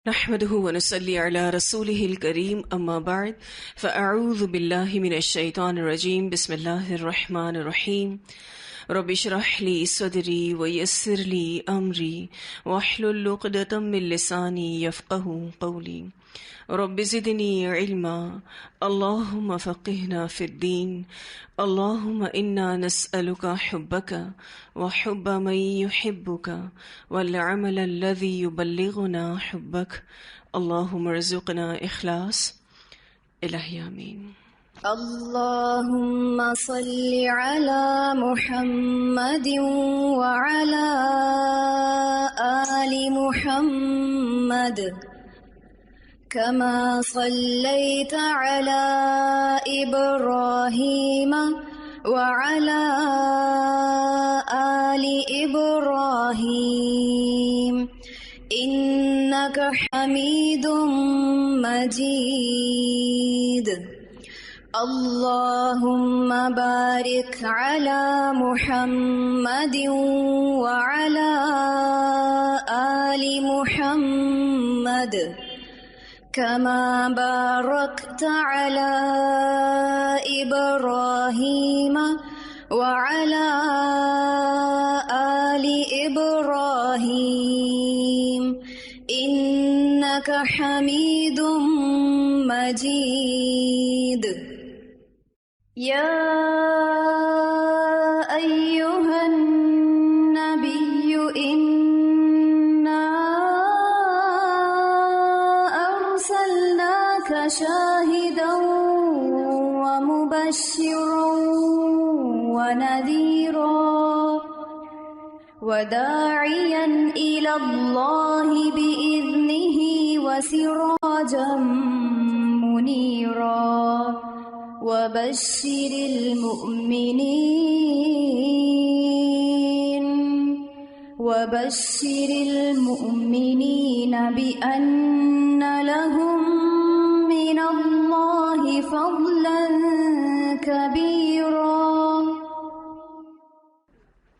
نحمده ونصلي على رسوله الكريم اما بعد فاعوذ بالله من الشيطان الرجيم بسم الله الرحمن الرحيم رب اشرح لي صدري ويسر لي امري واحلل عقدة من لساني يفقهوا قولي رب زدني علما اللهم فقهنا في الدين اللهم انا نسألك حبك وحب من يحبك والعمل الذي يبلغنا حبك اللهم ارزقنا اخلاص الہی آمین۔ اللهم صل على محمد وعلى آل محمد كما صليت على إبراهيم وعلى آل إبراهيم إنك حميد مجيد۔ اللهم بارك على محمد وعلى آل محمد كما باركت على إبراهيم وعلى آل إبراهيم إنك حميد مجيد۔ يا أيها النبي إنا أرسلناك شاهدا ومبشرا ونذيرا وداعيا إلى الله بإذنه وسراجا منيرا وبشر المؤمنين بأن لهم من الله فضلا كبيرا۔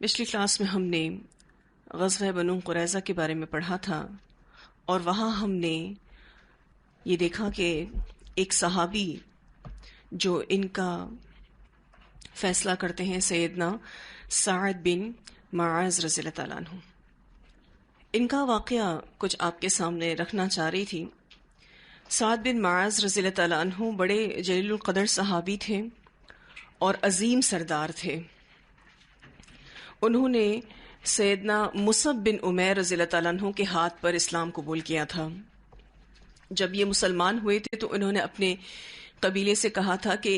پچھلی کلاس میں ہم نے غزوہ بنو قریظہ کے بارے میں پڑھا تھا، اور وہاں ہم نے یہ دیکھا کہ ایک صحابی جو ان کا فیصلہ کرتے ہیں سیدنا سعد بن معاذ رضی اللہ تعالیٰ عنہ، ان کا واقعہ کچھ آپ کے سامنے رکھنا چاہ رہی تھی۔ سعد بن معاذ رضی اللہ تعالیٰ عنہ بڑے جلیل القدر صحابی تھے اور عظیم سردار تھے۔ انہوں نے سیدنا مصعب بن عمیر رضی اللہ تعالیٰ عنہ کے ہاتھ پر اسلام قبول کیا تھا۔ جب یہ مسلمان ہوئے تھے تو انہوں نے اپنے قبیلے سے کہا تھا کہ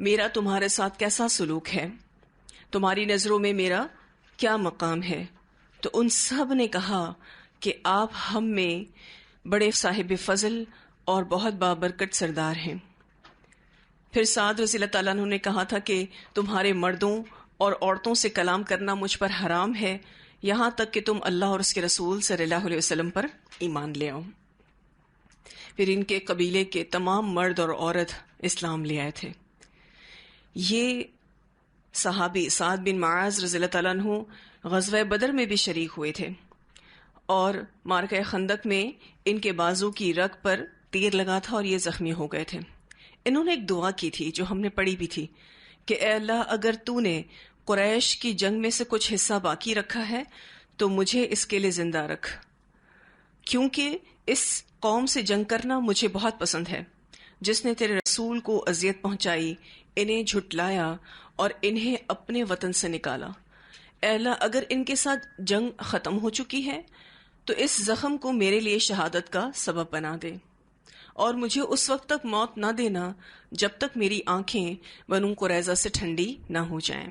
میرا تمہارے ساتھ کیسا سلوک ہے، تمہاری نظروں میں میرا کیا مقام ہے؟ تو ان سب نے کہا کہ آپ ہم میں بڑے صاحب فضل اور بہت بابرکت سردار ہیں۔ پھر سعد رضی اللہ تعالیٰ عنہ نے کہا تھا کہ تمہارے مردوں اور عورتوں سے کلام کرنا مجھ پر حرام ہے، یہاں تک کہ تم اللہ اور اس کے رسول صلی اللہ علیہ وسلم پر ایمان لے آؤ۔ پھر ان کے قبیلے کے تمام مرد اور عورت اسلام لے آئے تھے۔ یہ صحابی سعد بن معاذ رضی اللہ تعالیٰ عنہ غزوہ بدر میں بھی شریک ہوئے تھے، اور معرکہ خندق میں ان کے بازو کی رگ پر تیر لگا تھا اور یہ زخمی ہو گئے تھے۔ انہوں نے ایک دعا کی تھی جو ہم نے پڑھی بھی تھی کہ اے اللہ، اگر تو نے قریش کی جنگ میں سے کچھ حصہ باقی رکھا ہے تو مجھے اس کے لیے زندہ رکھ، کیونکہ اس قوم سے جنگ کرنا مجھے بہت پسند ہے، جس نے تیرے رسول کو اذیت پہنچائی، انہیں جھٹلایا اور انہیں اپنے وطن سے نکالا۔ اے اللہ، اگر ان کے ساتھ جنگ ختم ہو چکی ہے تو اس زخم کو میرے لیے شہادت کا سبب بنا دے، اور مجھے اس وقت تک موت نہ دینا جب تک میری آنکھیں بنو قریظہ سے ٹھنڈی نہ ہو جائیں۔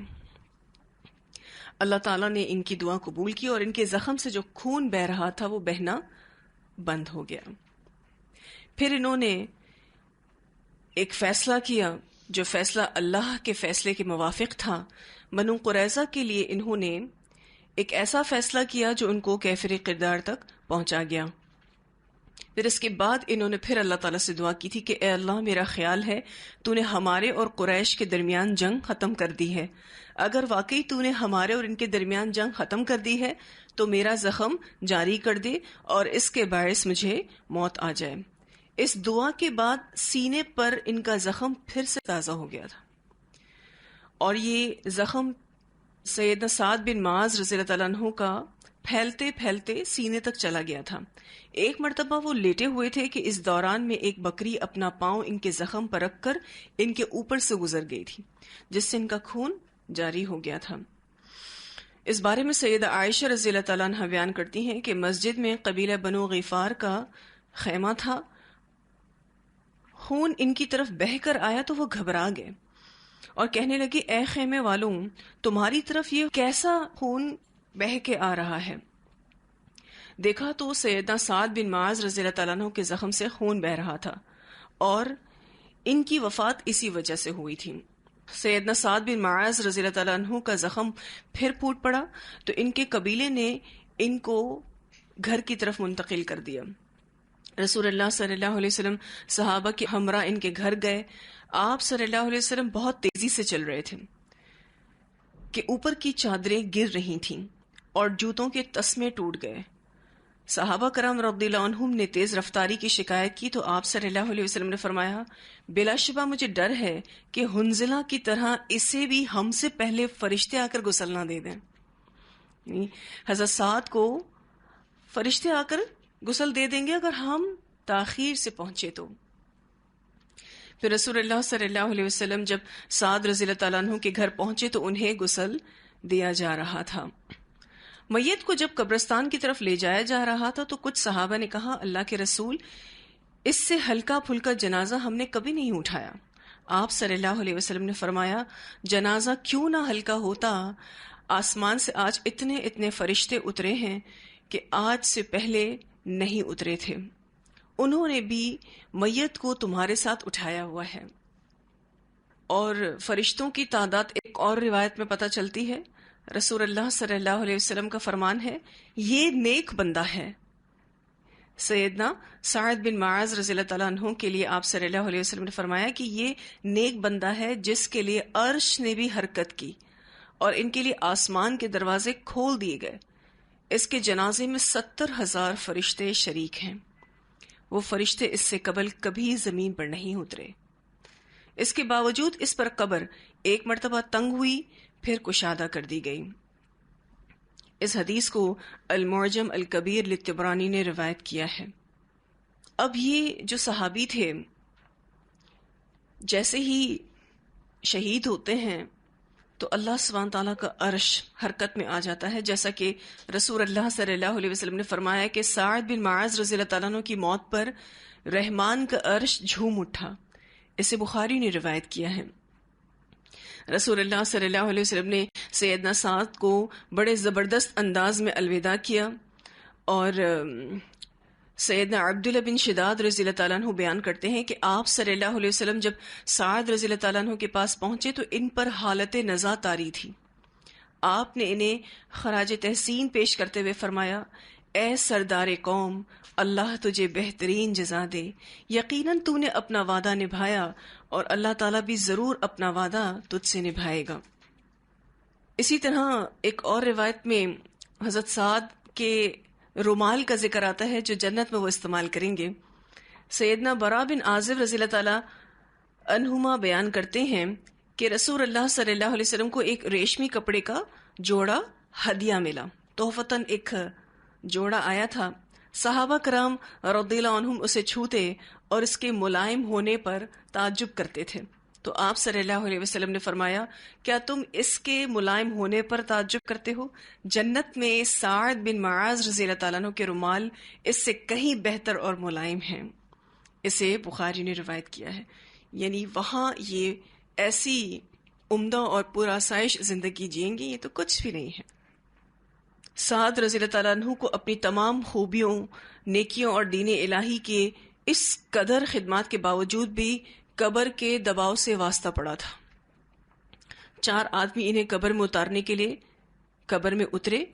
اللہ تعالیٰ نے ان کی دعا قبول کی اور ان کے زخم سے جو خون بہ رہا تھا وہ بہنا بند ہو گیا۔ پھر انہوں نے ایک فیصلہ کیا جو فیصلہ اللہ کے فیصلے کے موافق تھا۔ بنو قریظہ کے لیے انہوں نے ایک ایسا فیصلہ کیا جو ان کو کیفر کردار تک پہنچا گیا۔ پھر اس کے بعد انہوں نے پھر اللہ تعالیٰ سے دعا کی تھی کہ اے اللہ میرا خیال ہے تو نے ہمارے اور قریش کے درمیان جنگ ختم کر دی ہے، اگر واقعی تو نے ہمارے اور ان کے درمیان جنگ ختم کر دی ہے تو میرا زخم جاری کر دے اور اس کے باعث مجھے موت آ جائے۔ اس دعا کے بعد سینے پر ان کا زخم پھر سے تازہ ہو گیا تھا، اور یہ زخم سیدنا سعد بن معاذ رضی اللہ تعالیٰ عنہ کا پھیلتے پھیلتے سینے تک چلا گیا تھا۔ ایک مرتبہ وہ لیٹے ہوئے تھے کہ اس دوران میں ایک بکری اپنا پاؤں ان کے زخم پر رکھ کر ان کے اوپر سے گزر گئی تھی، جس سے ان کا خون جاری ہو گیا تھا۔ اس بارے میں سیدہ عائشہ رضی اللہ تعالیٰ عنہ بیان کرتی ہیں کہ مسجد میں قبیلہ بنو غفار کا خیمہ تھا، خون ان کی طرف بہہ کر آیا تو وہ گھبرا گئے اور کہنے لگے اے خیمے والوں، تمہاری طرف یہ کیسا خون بہہ کے آ رہا ہے؟ دیکھا تو سیدنا سعد بن معاذ رضی اللہ تعالیٰ عنہ کے زخم سے خون بہہ رہا تھا اور ان کی وفات اسی وجہ سے ہوئی تھی۔ سیدنا سعد بن معاذ رضی اللہ تعالیٰ عنہ کا زخم پھر پھوٹ پڑا تو ان کے قبیلے نے ان کو گھر کی طرف منتقل کر دیا۔ رسول اللہ صلی اللہ علیہ وسلم صحابہ کے ہمراہ ان کے گھر گئے۔ آپ صلی اللہ علیہ وسلم بہت تیزی سے چل رہے تھے کہ اوپر کی چادریں گر رہی تھیں اور جوتوں کے تسمے ٹوٹ گئے۔ صحابہ کرام رضی اللہ عنہم نے تیز رفتاری کی شکایت کی تو آپ صلی اللہ علیہ وسلم نے فرمایا بلا شبہ مجھے ڈر ہے کہ حنزلہ کی طرح اسے بھی ہم سے پہلے فرشتے آ کر غسل نہ دے دیں۔ حضرت سعد کو فرشتے آ کر غسل دے دیں گے اگر ہم تاخیر سے پہنچے تو۔ پھر رسول اللہ صلی اللہ علیہ وسلم جب سعد رضی اللہ تعالیٰ عنہ کے گھر پہنچے تو انہیں غسل دیا جا رہا تھا۔ میت کو جب قبرستان کی طرف لے جایا جا رہا تھا تو کچھ صحابہ نے کہا اللہ کے رسول، اس سے ہلکا پھلکا جنازہ ہم نے کبھی نہیں اٹھایا۔ آپ صلی اللہ علیہ وسلم نے فرمایا جنازہ کیوں نہ ہلکا ہوتا، آسمان سے آج اتنے اتنے فرشتے اترے ہیں کہ آج سے پہلے نہیں اترے تھے، انہوں نے بھی میت کو تمہارے ساتھ اٹھایا ہوا ہے۔ اور فرشتوں کی تعداد ایک اور روایت میں پتہ چلتی ہے، رسول اللہ صلی اللہ علیہ وسلم کا فرمان ہے یہ نیک بندہ ہے۔ سیدنا سعد بن معاذ رضی اللہ تعالیٰ عنہ کے لیے آپ صلی اللہ علیہ وسلم نے فرمایا کہ یہ نیک بندہ ہے جس کے لیے عرش نے بھی حرکت کی اور ان کے لیے آسمان کے دروازے کھول دیے گئے۔ اس کے جنازے میں 70,000 فرشتے شریک ہیں، وہ فرشتے اس سے قبل کبھی زمین پر نہیں اترے۔ اس کے باوجود اس پر قبر ایک مرتبہ تنگ ہوئی پھر کشادہ کر دی گئی۔ اس حدیث کو المعجم الکبیر للطبرانی نے روایت کیا ہے۔ اب یہ جو صحابی تھے جیسے ہی شہید ہوتے ہیں تو اللہ سبحانہ تعالیٰ کا عرش حرکت میں آ جاتا ہے، جیسا کہ رسول اللہ صلی اللہ علیہ وسلم نے فرمایا کہ سعد بن معاذ رضی اللہ تعالیٰ عنہ کی موت پر رحمان کا عرش جھوم اٹھا۔ اسے بخاری نے روایت کیا ہے۔ رسول اللہ صلی اللہ علیہ وسلم نے سیدنا سعد کو بڑے زبردست انداز میں الوداع کیا، اور سیدنا عبداللہ بن شداد رضی اللہ تعالیٰ عنہ بیان کرتے ہیں کہ آپ صلی اللہ علیہ وسلم جب سعد رضی اللہ تعالیٰ عنہ کے پاس پہنچے تو ان پر حالت نزا طاری تھی۔ آپ نے انہیں خراج تحسین پیش کرتے ہوئے فرمایا اے سردار قوم، اللہ تجھے بہترین جزا دے، یقیناً تو نے اپنا وعدہ نبھایا اور اللہ تعالیٰ بھی ضرور اپنا وعدہ تجھ سے نبھائے گا۔ اسی طرح ایک اور روایت میں حضرت سعد کے رومال کا ذکر آتا ہے جو جنت میں وہ استعمال کریں گے۔ سیدنا برا بن عازب رضی اللہ تعالیٰ عنہما بیان کرتے ہیں کہ رسول اللہ صلی اللہ علیہ وسلم کو ایک ریشمی کپڑے کا جوڑا ہدیہ ملا، تحفتاً ایک جوڑا آیا تھا۔ صحابہ کرام رضی اللہ عنہم اسے چھوتے اور اس کے ملائم ہونے پر تعجب کرتے تھے، تو آپ صلی اللہ علیہ وسلم نے فرمایا کیا تم اس کے ملائم ہونے پر تعجب کرتے ہو؟ جنت میں سعد بن معاذ رضی اللہ تعالیٰ عنہ کے رومال اس سے کہیں بہتر اور ملائم ہیں۔ اسے بخاری نے روایت کیا ہے۔ یعنی وہاں یہ ایسی عمدہ اور پرآسائش زندگی جئیں گے، یہ تو کچھ بھی نہیں ہے۔ سعد رضی اللہ تعالیٰ عنہ کو اپنی تمام خوبیوں، نیکیوں اور دین الہی کے اس قدر خدمات کے باوجود بھی قبر کے دباؤ سے واسطہ پڑا تھا۔ 4 آدمی انہیں قبر میں اتارنے کے لیے قبر میں اترے۔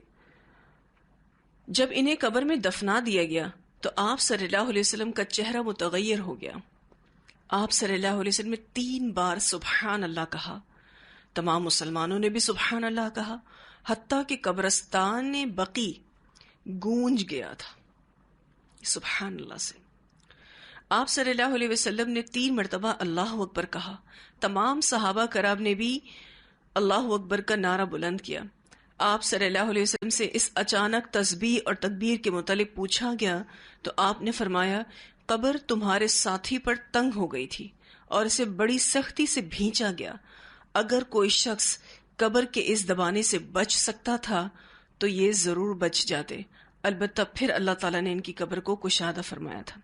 جب انہیں قبر میں دفنا دیا گیا تو آپ صلی اللہ علیہ وسلم کا چہرہ متغیر ہو گیا. آپ صلی اللہ علیہ وسلم نے 3 بار سبحان اللہ کہا. تمام مسلمانوں نے بھی سبحان اللہ کہا، حتیٰ کہ قبرستان بقی گونج گیا تھا سبحان اللہ سے. آپ صلی اللہ علیہ وسلم نے 3 مرتبہ اللہ اکبر کہا. تمام صحابہ کرام نے بھی اللہ اکبر کا نعرہ بلند کیا. آپ صلی اللہ علیہ وسلم سے اس اچانک تسبیح اور تکبیر کے متعلق پوچھا گیا تو آپ نے فرمایا، قبر تمہارے ساتھی پر تنگ ہو گئی تھی اور اسے بڑی سختی سے بھینچا گیا. اگر کوئی شخص قبر کے اس دبانے سے بچ سکتا تھا تو یہ ضرور بچ جاتے، البتہ پھر اللہ تعالیٰ نے ان کی قبر کو کشادہ فرمایا تھا.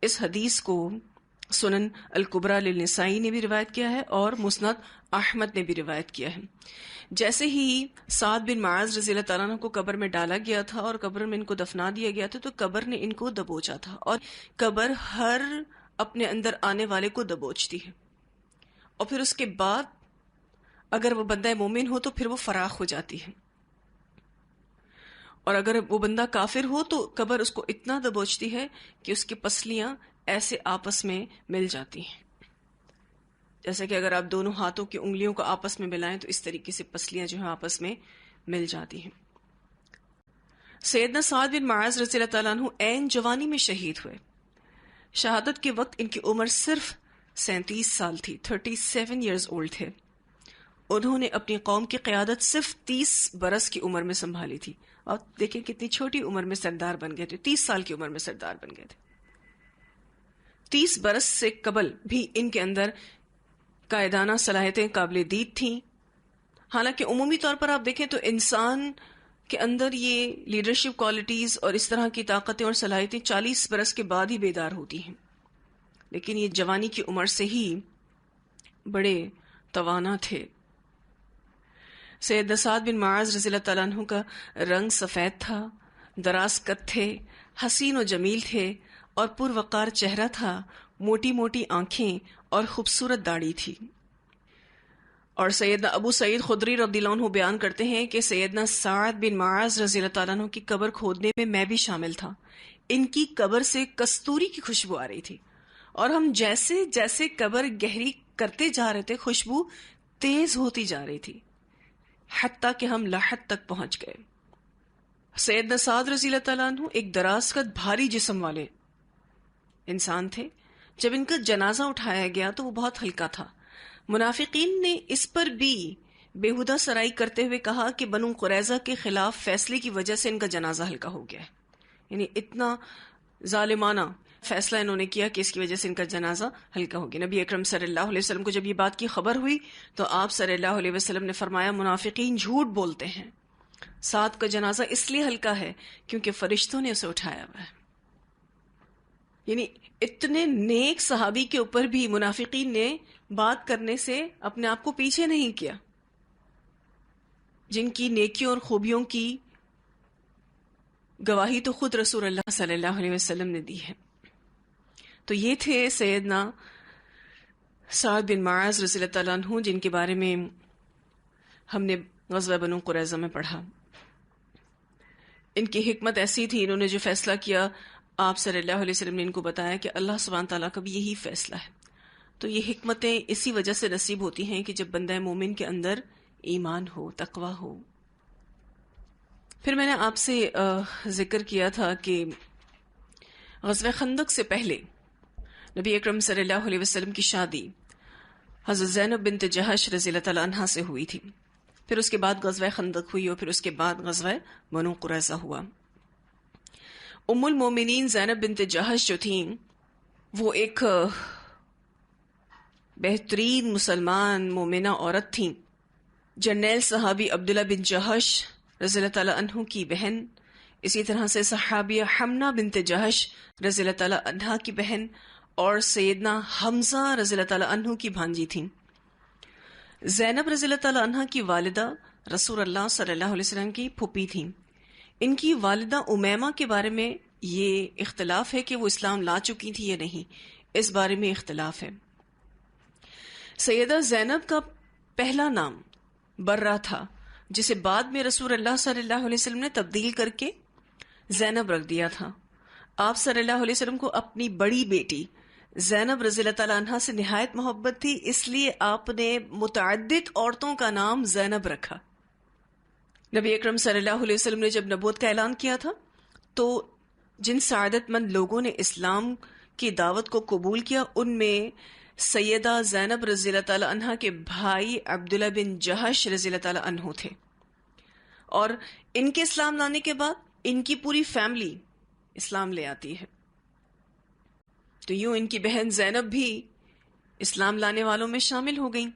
اس حدیث کو سنن الکبریٰ للنسائی نے بھی روایت کیا ہے اور مسند احمد نے بھی روایت کیا ہے. جیسے ہی سعد بن معاذ رضی اللہ تعالیٰ عنہ کو قبر میں ڈالا گیا تھا اور قبر میں ان کو دفنا دیا گیا تھا تو قبر نے ان کو دبوچا تھا، اور قبر ہر اپنے اندر آنے والے کو دبوچتی ہے، اور پھر اس کے بعد اگر وہ بندہ مومن ہو تو پھر وہ فراخ ہو جاتی ہے، اور اگر وہ بندہ کافر ہو تو قبر اس کو اتنا دبوچتی ہے کہ اس کی پسلیاں ایسے آپس میں مل جاتی ہیں، جیسے کہ اگر آپ دونوں ہاتھوں کی انگلیوں کو آپس میں ملائیں تو اس طریقے سے پسلیاں جو ہیں آپس میں مل جاتی ہیں. سیدنا سعد بن معاذ رضی اللہ تعالیٰ عنہ عین جوانی میں شہید ہوئے. شہادت کے وقت ان کی عمر صرف 37 سال تھی، 37 ایئرز اولڈ تھے. انہوں نے اپنی قوم کی قیادت صرف 30 برس کی عمر میں سنبھالی تھی، اور دیکھیں کتنی چھوٹی عمر میں سردار بن گئے تھے، 30 سال کی عمر میں سردار بن گئے تھے. 30 برس سے قبل بھی ان کے اندر قائدانہ صلاحیتیں قابل دید تھیں. حالانکہ عمومی طور پر آپ دیکھیں تو انسان کے اندر یہ لیڈرشپ کوالٹیز اور اس طرح کی طاقتیں اور صلاحیتیں 40 برس کے بعد ہی بیدار ہوتی ہیں، لیکن یہ جوانی کی عمر سے ہی بڑے توانا تھے. سیدنا سعد بن معاذ رضی اللہ تعالیٰ عنہ کا رنگ سفید تھا، دراز قد تھے، حسین و جمیل تھے اور پروقار چہرہ تھا، موٹی موٹی آنکھیں اور خوبصورت داڑھی تھی. اور سیدنا ابو سعید خدری رضی اللہ عنہ بیان کرتے ہیں کہ سیدنا سعد بن معاذ رضی اللہ تعالیٰ عنہ کی قبر کھودنے میں بھی شامل تھا. ان کی قبر سے کستوری کی خوشبو آ رہی تھی، اور ہم جیسے جیسے قبر گہری کرتے جا رہے تھے خوشبو تیز ہوتی جا رہی تھی، حتیٰ کہ ہم لاحد تک پہنچ گئے. سیدنا سعد رضی اللہ تعالیٰ عنہ ایک دراز قد بھاری جسم والے انسان تھے. جب ان کا جنازہ اٹھایا گیا تو وہ بہت ہلکا تھا. منافقین نے اس پر بھی بیہودہ سرائی کرتے ہوئے کہا کہ بنو قریظہ کے خلاف فیصلے کی وجہ سے ان کا جنازہ ہلکا ہو گیا ہے، یعنی اتنا ظالمانہ فیصلہ انہوں نے کیا کہ اس کی وجہ سے ان کا جنازہ ہلکا ہو گیا. نبی اکرم صلی اللہ علیہ وسلم کو جب یہ بات کی خبر ہوئی تو آپ صلی اللہ علیہ وسلم نے فرمایا، منافقین جھوٹ بولتے ہیں، سعد کا جنازہ اس لیے ہلکا ہے کیونکہ فرشتوں نے اسے اٹھایا ہوا ہے. یعنی اتنے نیک صحابی کے اوپر بھی منافقین نے بات کرنے سے اپنے آپ کو پیچھے نہیں کیا، جن کی نیکیوں اور خوبیوں کی گواہی تو خود رسول اللہ صلی اللہ علیہ وسلم نے دی ہے. تو یہ تھے سیدنا سعد بن معاذ رضی اللہ تعالیٰ عنہ، جن کے بارے میں ہم نے غزوہ بنو قریظہ میں پڑھا. ان کی حکمت ایسی تھی، انہوں نے جو فیصلہ کیا آپ صلی اللہ علیہ وسلم نے ان کو بتایا کہ اللہ سبحانہ تعالیٰ کا بھی یہی فیصلہ ہے. تو یہ حکمتیں اسی وجہ سے نصیب ہوتی ہیں کہ جب بندہ مومن کے اندر ایمان ہو، تقوی ہو. پھر میں نے آپ سے ذکر کیا تھا کہ غزوہ خندق سے پہلے نبی اکرم صلی اللہ علیہ وسلم کی شادی حضرت زینب بنت جہش رضی اللہ تعالیٰ عنہا سے ہوئی تھی. پھر اس کے بعد غزوہ خندق ہوئی اور پھر اس کے بعد غزوہ بنو قریظہ ہوا. ام المومنین زینب بنت جہش جو تھیں وہ ایک بہترین مسلمان مومنہ عورت تھیں. جرنیل صحابی عبداللہ بن جہش رضی اللہ تعالیٰ عنہ کی بہن، اسی طرح سے صحابیہ حمنہ بنت جہش رضی اللہ تعالیٰ عنہ کی بہن، اور سیدنا حمزہ رضی اللہ تعالیٰ عنہ کی بھانجی تھیں. زینب رضی اللہ تعالیٰ عنہ کی والدہ رسول اللہ صلی اللہ علیہ وسلم کی پھوپھی تھیں. ان کی والدہ امیمہ کے بارے میں یہ اختلاف ہے کہ وہ اسلام لا چکی تھی یا نہیں، اس بارے میں اختلاف ہے. سیدہ زینب کا پہلا نام برہ تھا، جسے بعد میں رسول اللہ صلی اللہ علیہ وسلم نے تبدیل کر کے زینب رکھ دیا تھا. آپ صلی اللہ علیہ وسلم کو اپنی بڑی بیٹی زینب رضی اللہ تعالیٰ عنہ سے نہایت محبت تھی، اس لیے آپ نے متعدد عورتوں کا نام زینب رکھا۔ نبی اکرم صلی اللہ علیہ وسلم نے جب نبوت کا اعلان کیا تھا تو جن سعادت مند لوگوں نے اسلام کی دعوت کو قبول کیا ان میں سیدہ زینب رضی اللہ تعالیٰ عنہ کے بھائی عبداللہ بن جہش رضی اللہ تعالیٰ عنہ تھے، اور ان کے اسلام لانے کے بعد ان کی پوری فیملی اسلام لے آتی ہے، تو یوں ان کی بہن زینب بھی اسلام لانے والوں میں شامل ہو گئیں۔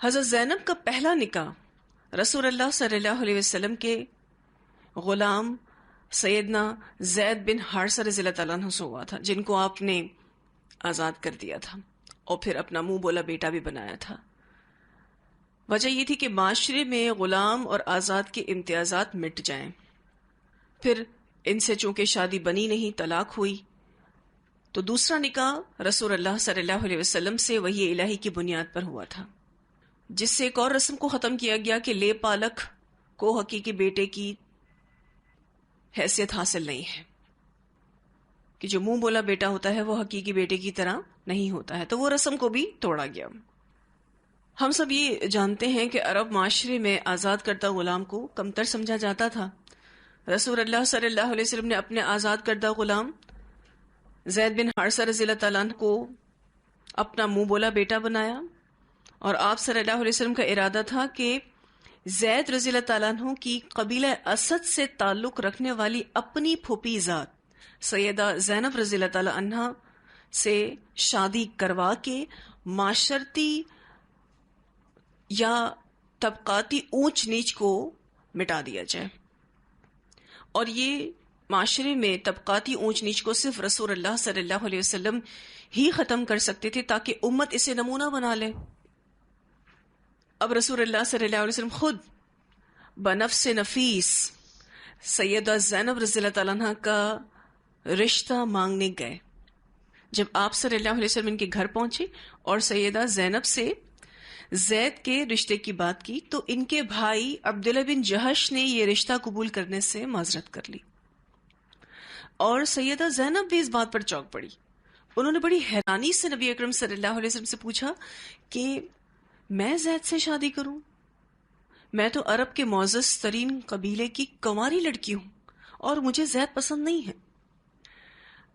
حضرت زینب کا پہلا نکاح رسول اللہ صلی اللہ علیہ وسلم کے غلام سیدنا زید بن حارثہ رضی اللہ تعالیٰ عنہ سے ہوا تھا، جن کو آپ نے آزاد کر دیا تھا اور پھر اپنا منہ بولا بیٹا بھی بنایا تھا۔ وجہ یہ تھی کہ معاشرے میں غلام اور آزاد کے امتیازات مٹ جائیں۔ پھر ان سے چونکہ شادی بنی نہیں، طلاق ہوئی، تو دوسرا نکاح رسول اللہ صلی اللہ علیہ وسلم سے وحی الہی کی بنیاد پر ہوا تھا، جس سے ایک اور رسم کو ختم کیا گیا کہ لے پالک کو حقیقی بیٹے کی حیثیت حاصل نہیں ہے، کہ جو منہ بولا بیٹا ہوتا ہے وہ حقیقی بیٹے کی طرح نہیں ہوتا ہے، تو وہ رسم کو بھی توڑا گیا۔ ہم سب یہ جانتے ہیں کہ عرب معاشرے میں آزاد کردہ غلام کو کمتر سمجھا جاتا تھا۔ رسول اللہ صلی اللہ علیہ وسلم نے اپنے آزاد کردہ غلام زید بن حارثہ رضی اللہ تعالیٰ عنہ کو اپنا منہ بولا بیٹا بنایا، اور آپ صلی اللہ علیہ وسلم کا ارادہ تھا کہ زید رضی اللہ تعالیٰ عنہ کی قبیلہ اسد سے تعلق رکھنے والی اپنی پھوپھی ذات سیدہ زینب رضی اللہ تعالیٰ عنہ سے شادی کروا کے معاشرتی یا طبقاتی اونچ نیچ کو مٹا دیا جائے، اور یہ معاشرے میں طبقاتی اونچ نیچ کو صرف رسول اللہ صلی اللہ علیہ وسلم ہی ختم کر سکتے تھے تاکہ امت اسے نمونہ بنا لے۔ اب رسول اللہ صلی اللہ علیہ وسلم خود بنفس نفیس سیدہ زینب رضی اللہ تعالیٰ عنہ کا رشتہ مانگنے گئے۔ جب آپ صلی اللہ علیہ وسلم ان کے گھر پہنچے اور سیدہ زینب سے زید کے رشتے کی بات کی تو ان کے بھائی عبداللہ بن جہش نے یہ رشتہ قبول کرنے سے معذرت کر لی، اور سیدہ زینب بھی اس بات پر چونک پڑی۔ انہوں نے بڑی حیرانی سے نبی اکرم صلی اللہ علیہ وسلم سے پوچھا کہ میں زید سے شادی کروں؟ میں تو عرب کے معزز ترین قبیلے کی کنواری لڑکی ہوں اور مجھے زید پسند نہیں ہے۔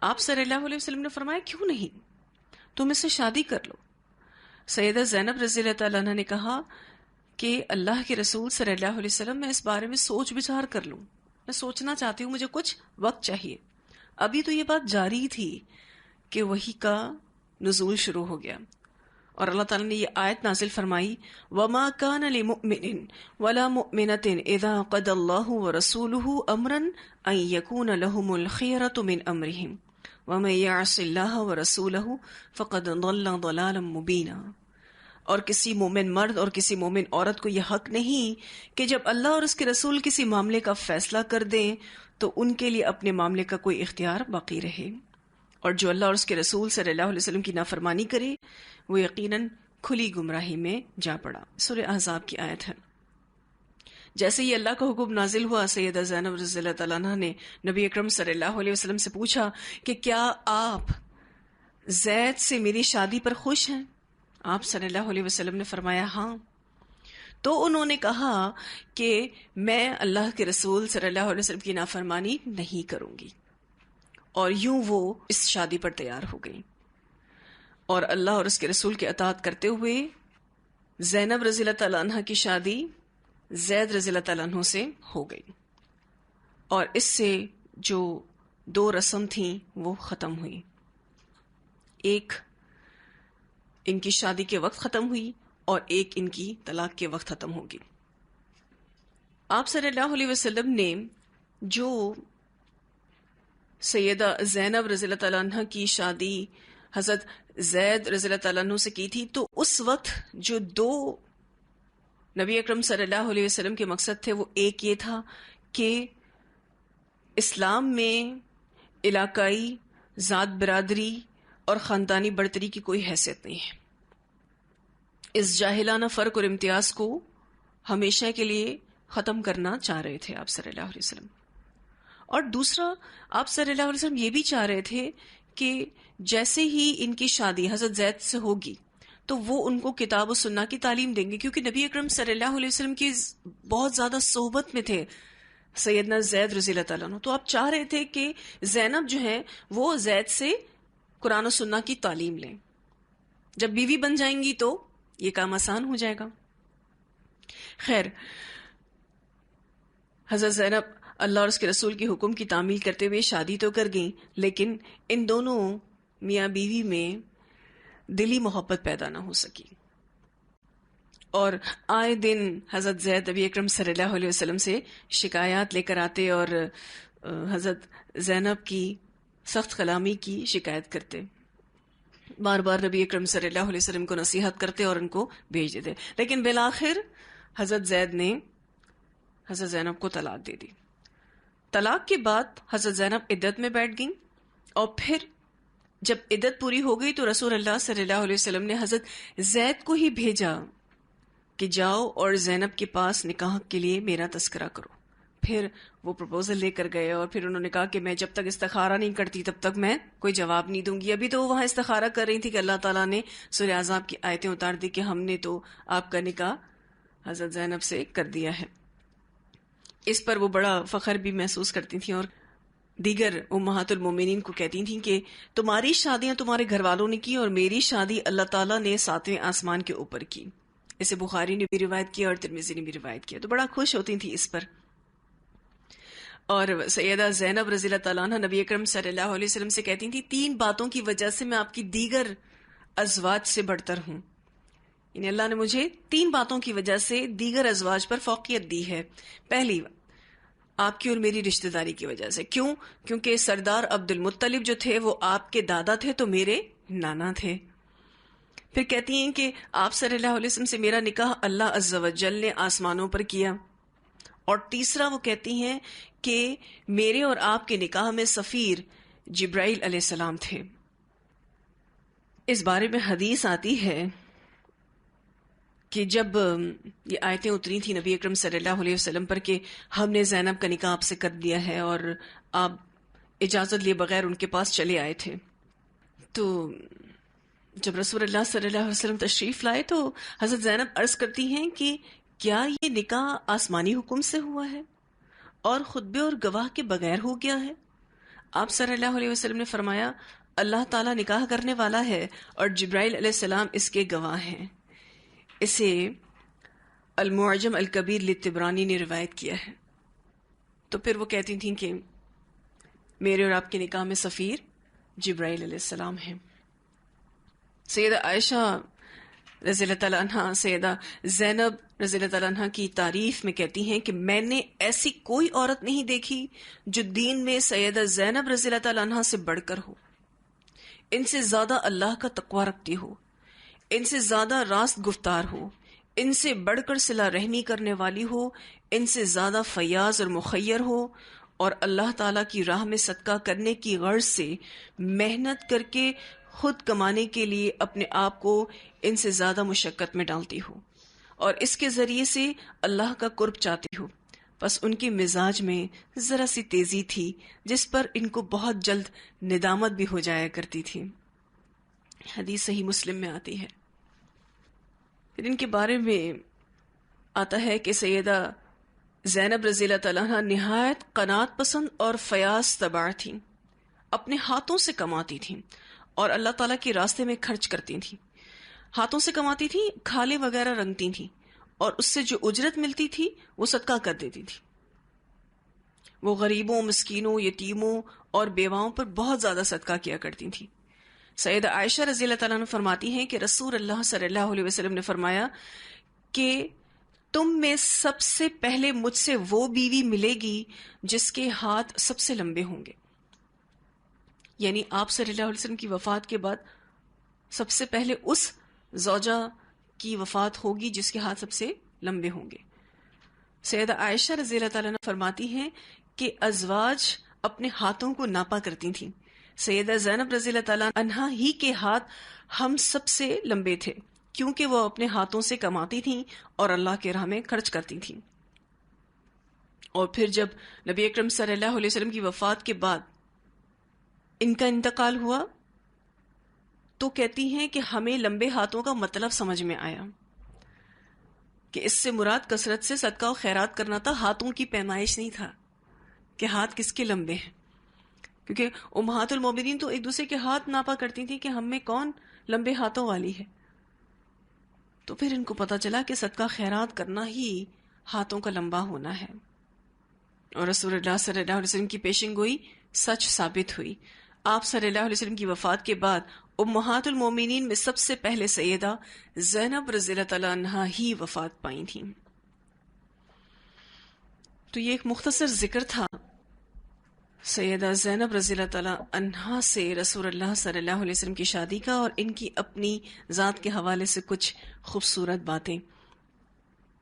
آپ صلی اللہ علیہ وسلم نے فرمایا کیوں نہیں، تم اس سے شادی کر لو۔ سیدہ زینب رضی اللہ تعالیٰ عنہ نے کہا کہ اللہ کے رسول صلی اللہ علیہ وسلم میں اس بارے میں سوچ بچار کر لوں، میں سوچنا چاہتی ہوں، مجھے کچھ وقت چاہیے۔ ابھی تو یہ بات جاری تھی کہ وحی کا نزول شروع ہو گیا، اور اللہ تعالیٰ نے یہ آیت نازل فرمائی وَمَا كَانَ لِمُؤْمِنٍ وَلَا مُؤْمِنَةٍ إِذَا قَضَى اللَّهُ وَرَسُولُهُ أَمْرًا أَن يَكُونَ لَهُمُ الْخِيَرَةُ مِنْ أَمْرِهِمْ وَمَن يَعْصِ اللَّهَ وَرَسُولَهُ فَقَدْ ضَلَّ ضَلَالًا مُبِينًا۔ اور کسی مومن مرد اور کسی مومن عورت کو یہ حق نہیں کہ جب اللہ اور اس کے رسول کسی معاملے کا فیصلہ کر دیں تو ان کے لیے اپنے معاملے کا کوئی اختیار باقی رہے، اور جو اللہ اور اس کے رسول صلی اللہ علیہ وسلم کی نافرمانی کرے وہ یقیناً کھلی گمراہی میں جا پڑا۔ سورہ احزاب کی آیت ہے۔ جیسے ہی اللہ کا حکم نازل ہوا، سیدہ زینب رضی اللہ تعالیٰ عنہ نے نبی اکرم صلی اللہ علیہ وسلم سے پوچھا کہ کیا آپ زید سے میری شادی پر خوش ہیں؟ آپ صلی اللہ علیہ وسلم نے فرمایا ہاں۔ تو انہوں نے کہا کہ میں اللہ کے رسول صلی اللہ علیہ وسلم کی نافرمانی نہیں کروں گی، اور یوں وہ اس شادی پر تیار ہو گئی، اور اللہ اور اس کے رسول کی اطاعت کرتے ہوئے زینب رضی اللہ تعالیٰ عنہ کی شادی زید رضی اللہ تعالیٰ عنہ سے ہو گئی، اور اس سے جو دو رسم تھیں وہ ختم ہوئی، ایک ان کی شادی کے وقت ختم ہوئی اور ایک ان کی طلاق کے وقت ختم ہوگی۔ آپ صلی اللہ علیہ وسلم نے جو سیدہ زینب رضی اللہ تعالیٰ عنہ کی شادی حضرت زید رضی اللہ تعالیٰ عنہ سے کی تھی، تو اس وقت جو دو نبی اکرم صلی اللہ علیہ وسلم کے مقصد تھے وہ ایک یہ تھا کہ اسلام میں علاقائی ذات برادری اور خاندانی برتری کی کوئی حیثیت نہیں ہے۔ اس جاہلانہ فرق اور امتیاز کو ہمیشہ کے لیے ختم کرنا چاہ رہے تھے آپ صلی اللہ علیہ وسلم، اور دوسرا آپ صلی اللہ علیہ وسلم یہ بھی چاہ رہے تھے کہ جیسے ہی ان کی شادی حضرت زید سے ہوگی تو وہ ان کو کتاب و سنت کی تعلیم دیں گے، کیونکہ نبی اکرم صلی اللہ علیہ وسلم کی بہت زیادہ صحبت میں تھے سیدنا زید رضی اللہ تعالیٰ عنہ. تو آپ چاہ رہے تھے کہ زینب جو ہے وہ زید سے قرآن و سنت کی تعلیم لیں. جب بیوی بن جائیں گی تو یہ کام آسان ہو جائے گا. خیر، حضرت زینب اللہ اور اس کے رسول کے حکم کی تعمیل کرتے ہوئے شادی تو کر گئیں، لیکن ان دونوں میاں بیوی میں دلی محبت پیدا نہ ہو سکی، اور آئے دن حضرت زید نبی اکرم صلی اللہ علیہ وسلم سے شکایات لے کر آتے اور حضرت زینب کی سخت کلامی کی شکایت کرتے. بار بار نبی اکرم صلی اللہ علیہ وسلم کو نصیحت کرتے اور ان کو بھیج دیتے، لیکن بالآخر حضرت زید نے حضرت زینب کو طلاق دے دی. طلاق کے بعد حضرت زینب عدت میں بیٹھ گئیں، اور پھر جب عدت پوری ہو گئی تو رسول اللہ صلی اللہ علیہ وسلم نے حضرت زید کو ہی بھیجا کہ جاؤ اور زینب کے پاس نکاح کے لیے میرا تذکرہ کرو. پھر وہ پروپوزل لے کر گئے، اور پھر انہوں نے کہا کہ میں جب تک استخارہ نہیں کرتی تب تک میں کوئی جواب نہیں دوں گی. ابھی تو وہ وہاں استخارہ کر رہی تھی کہ اللہ تعالیٰ نے سورہ احزاب کی آیتیں اتار دی کہ ہم نے تو آپ کا نکاح حضرت زینب سے کر دیا ہے. اس پر وہ بڑا فخر بھی محسوس کرتی تھیں، اور دیگر امہات المومنین کو کہتی تھیں کہ تمہاری شادیاں تمہارے گھر والوں نے کی اور میری شادی اللہ تعالیٰ نے 7ویں آسمان کے اوپر کی. اسے بخاری نے بھی روایت کیا اور ترمذی نے بھی روایت کیا. تو بڑا خوش ہوتی تھی اس پر. اور سیدہ زینب رضی اللہ تعالیٰ عنہ نبی اکرم صلی اللہ علیہ وسلم سے کہتی تھی 3 باتوں کی وجہ سے میں آپ کی دیگر ازواج سے بڑھتر ہوں. یعنی اللہ نے مجھے 3 باتوں کی وجہ سے دیگر ازواج پر فوقیت دی ہے. پہلی، آپ کی اور میری رشتہ داری کی وجہ سے. کیوں؟ کیونکہ سردار عبد المطلب جو تھے وہ آپ کے دادا تھے تو میرے نانا تھے. پھر کہتی ہیں کہ آپ صلی اللہ علیہ وسلم سے میرا نکاح اللہ عز و جل نے آسمانوں پر کیا. اور تیسرا وہ کہتی ہیں کہ میرے اور آپ کے نکاح میں سفیر جبرائیل علیہ السلام تھے. اس بارے میں حدیث آتی ہے کہ جب یہ آیتیں اتری تھی نبی اکرم صلی اللہ علیہ وسلم پر کہ ہم نے زینب کا نکاح آپ سے کر دیا ہے، اور آپ اجازت لیے بغیر ان کے پاس چلے آئے تھے، تو جب رسول اللہ صلی اللہ علیہ وسلم تشریف لائے تو حضرت زینب عرض کرتی ہیں کہ کیا یہ نکاح آسمانی حکم سے ہوا ہے اور خطبے اور گواہ کے بغیر ہو گیا ہے؟ آپ صلی اللہ علیہ وسلم نے فرمایا اللہ تعالیٰ نکاح کرنے والا ہے اور جبرائیل علیہ السلام اس کے گواہ ہیں. اسے المعجم الکبیر للطبرانی نے روایت کیا ہے. تو پھر وہ کہتی تھیں کہ میرے اور آپ کے نکاح میں سفیر جبرائیل علیہ السلام ہیں. سیدہ عائشہ رضی اللہ تعالیٰ عنہ سیدہ زینب رضی اللہ تعالیٰ عنہ کی تعریف میں کہتی ہیں کہ میں نے ایسی کوئی عورت نہیں دیکھی جو دین میں سیدہ زینب رضی اللہ تعالیٰ عنہ سے بڑھ کر ہو، ان سے زیادہ اللہ کا تقوی رکھتی ہو، ان سے زیادہ راست گفتار ہو، ان سے بڑھ کر صلہ رحمی کرنے والی ہو، ان سے زیادہ فیاض اور مخیر ہو، اور اللہ تعالیٰ کی راہ میں صدقہ کرنے کی غرض سے محنت کر کے خود کمانے کے لیے اپنے آپ کو ان سے زیادہ مشقت میں ڈالتی ہو، اور اس کے ذریعے سے اللہ کا قرب چاہتی ہو. بس ان کے مزاج میں ذرا سی تیزی تھی جس پر ان کو بہت جلد ندامت بھی ہو جایا کرتی تھی. حدیث صحیح مسلم میں آتی ہے. پھر ان کے بارے میں آتا ہے کہ سیدہ زینب رضی اللہ تعالیٰ عنہ نہایت قناعت پسند اور فیاض طبع تھیں، اپنے ہاتھوں سے کماتی تھیں اور اللہ تعالیٰ کے راستے میں خرچ کرتی تھیں. ہاتھوں سے کماتی تھیں، کھالے وغیرہ رنگتی تھیں، اور اس سے جو اجرت ملتی تھی وہ صدقہ کر دیتی تھی. وہ غریبوں، مسکینوں، یتیموں اور بیواؤں پر بہت زیادہ صدقہ کیا کرتی تھیں. سیدہ عائشہ رضی اللہ تعالیٰ عنہ فرماتی ہیں کہ رسول اللہ صلی اللہ علیہ وسلم نے فرمایا کہ تم میں سب سے پہلے مجھ سے وہ بیوی ملے گی جس کے ہاتھ سب سے لمبے ہوں گے. یعنی آپ صلی اللہ علیہ وسلم کی وفات کے بعد سب سے پہلے اس زوجہ کی وفات ہوگی جس کے ہاتھ سب سے لمبے ہوں گے. سیدہ عائشہ رضی اللہ تعالیٰ عنہ فرماتی ہیں کہ ازواج اپنے ہاتھوں کو ناپا کرتی تھیں. سیدہ زینب رضی اللہ تعالیٰ عنہ ہی کے ہاتھ ہم سب سے لمبے تھے کیونکہ وہ اپنے ہاتھوں سے کماتی تھیں اور اللہ کے راہ میں خرچ کرتی تھیں. اور پھر جب نبی اکرم صلی اللہ علیہ وسلم کی وفات کے بعد ان کا انتقال ہوا تو کہتی ہیں کہ ہمیں لمبے ہاتھوں کا مطلب سمجھ میں آیا کہ اس سے مراد کثرت سے صدقہ و خیرات کرنا تھا، ہاتھوں کی پیمائش نہیں تھا کہ ہاتھ کس کے لمبے ہیں، کیونکہ امہات المومنین تو ایک دوسرے کے ہاتھ ناپا کرتی تھیں کہ ہم میں کون لمبے ہاتھوں والی ہے. تو پھر ان کو پتا چلا کہ صدقہ خیرات کرنا ہی ہاتھوں کا لمبا ہونا ہے، اور رسول اللہ صلی اللہ علیہ وسلم کی پیشن گوئی سچ ثابت ہوئی. آپ صلی اللہ علیہ وسلم کی وفات کے بعد امہات المومنین میں سب سے پہلے سیدہ زینب رضی اللہ تعالیٰ عنہا ہی وفات پائی تھیں. تو یہ ایک مختصر ذکر تھا سیدہ زینب رضی اللہ تعالیٰ عنہا سے رسول اللہ صلی اللہ علیہ وسلم کی شادی کا، اور ان کی اپنی ذات کے حوالے سے کچھ خوبصورت باتیں.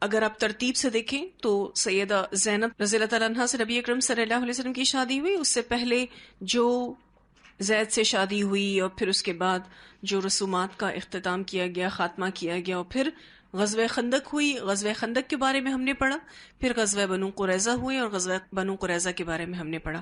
اگر آپ ترتیب سے دیکھیں تو سیدہ زینب رضی اللہ تعالیٰ عنہا سے نبی اکرم صلی اللہ علیہ وسلم کی شادی ہوئی. اس سے پہلے جو زید سے شادی ہوئی، اور پھر اس کے بعد جو رسومات کا اختتام کیا گیا، خاتمہ کیا گیا، اور پھر غزوہ خندق ہوئی. غزوہ خندق کے بارے میں ہم نے پڑھا، پھر غزوہ بنو قریظہ ہوئی، اور غزوہ بنو قریظہ کے بارے میں ہم نے پڑھا.